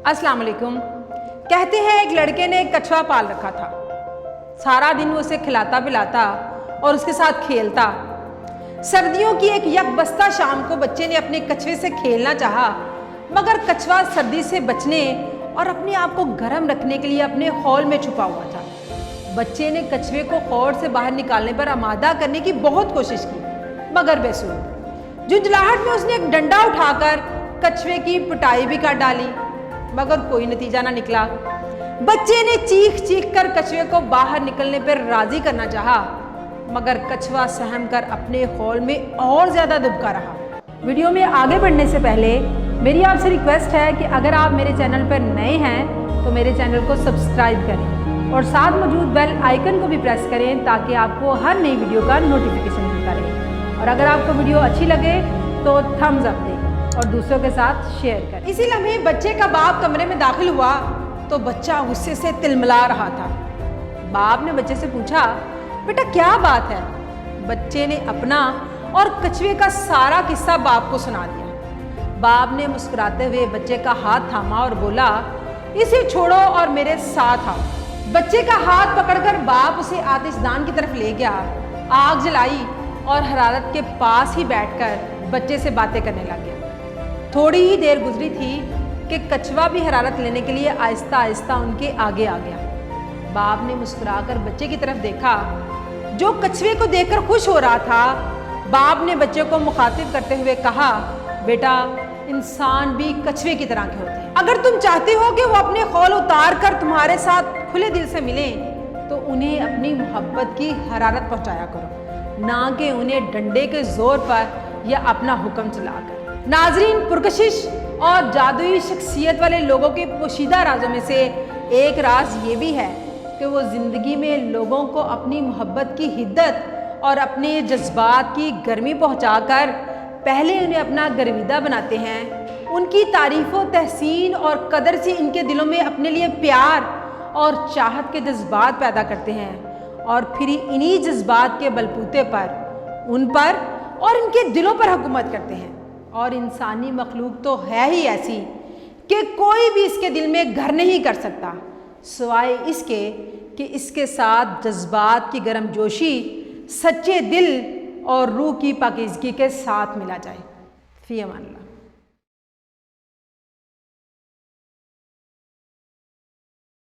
अस्सलाम वालेकुम। कहते हैं एक लड़के ने एक कछुआ पाल रखा था। सारा दिन वो उसे खिलाता पिलाता और उसके साथ खेलता। सर्दियों की एक यकबस्ता शाम को बच्चे ने अपने कछुए से खेलना चाहा, मगर कछुआ सर्दी से बचने और अपने आप को गर्म रखने के लिए अपने हॉल में छुपा हुआ था। बच्चे ने कछुए को हॉल से बाहर निकालने पर आमादा करने की बहुत कोशिश की, मगर बेसुध। झुंझलाहट में उसने एक डंडा उठाकर कछुए की पिटाई भी कर डाली, मगर कोई नतीजा ना निकला। बच्चे ने चीख चीख कर कछुए को बाहर निकलने पर राजी करना चाहा, मगर कछुआ सहम कर अपने हॉल में और ज्यादा दुबका रहा। वीडियो में आगे बढ़ने से पहले मेरी आपसे रिक्वेस्ट है कि अगर आप मेरे चैनल पर नए हैं तो मेरे चैनल को सब्सक्राइब करें और साथ मौजूद बेल आइकन को भी प्रेस करें ताकि आपको हर नई वीडियो का नोटिफिकेशन मिलता रहे। और अगर आपको वीडियो अच्छी लगे तो थम्स अप दें और दूसरों के साथ शेयर करें। इसी लम्हे बच्चे का बाप कमरे में दाखिल हुआ तो बच्चा गुस्से से तिलमिला रहा था। बाप ने बच्चे से पूछा, बेटा क्या बात है? बच्चे ने अपना और कछुए का सारा किस्सा बाप को सुना दिया। बाप ने मुस्कुराते हुए बच्चे का हाथ थामा और बोला, इसे छोड़ो और मेरे साथ आओ। बच्चे का हाथ पकड़कर बाप उसे आतिशदान की तरफ ले गया, आग जलाई और हरारत के पास ही बैठकर बच्चे से बातें करने लग गया। थोड़ी ही देर गुजरी थी कि कछुआ भी हरारत लेने के लिए आहिस्ता आहिस्ता उनके आगे आ गया। बाप ने मुस्कुराकर बच्चे की तरफ देखा, जो कछुए को देखकर खुश हो रहा था। बाप ने बच्चे को मुखातिब करते हुए कहा, बेटा इंसान भी कछुए की तरह के होते हैं। अगर तुम चाहते हो कि वो अपने खौल उतार कर तुम्हारे साथ खुले दिल से मिलें तो उन्हें अपनी मोहब्बत की हरारत पहुंचाया करो, ना कि उन्हें डंडे के जोर पर या अपना हुक्म चलाकर। नाजरीन, पुरकशिश और जादुई शख्सियत वाले लोगों के पोशीदा राजों में से एक राज ये भी है कि वो ज़िंदगी में लोगों को अपनी मोहब्बत की हिद्दत और अपने जज्बात की गर्मी पहुंचाकर पहले उन्हें अपना गर्विदा बनाते हैं। उनकी तारीफ़ व तहसीन और कदर से इनके दिलों में अपने लिए प्यार और चाहत के जज्बात पैदा करते हैं और फिर इन्हीं जज्बात के बलबूते पर उन पर और इनके दिलों पर हुकूमत करते हैं। और इंसानी मखलूक तो है ही ऐसी कि कोई भी इसके दिल में घर नहीं कर सकता, सिवाय इसके कि इसके साथ जज्बात की गर्मजोशी सच्चे दिल और रूह की पाकीज़गी के साथ मिला जाए। फ़ी अमान अल्लाह।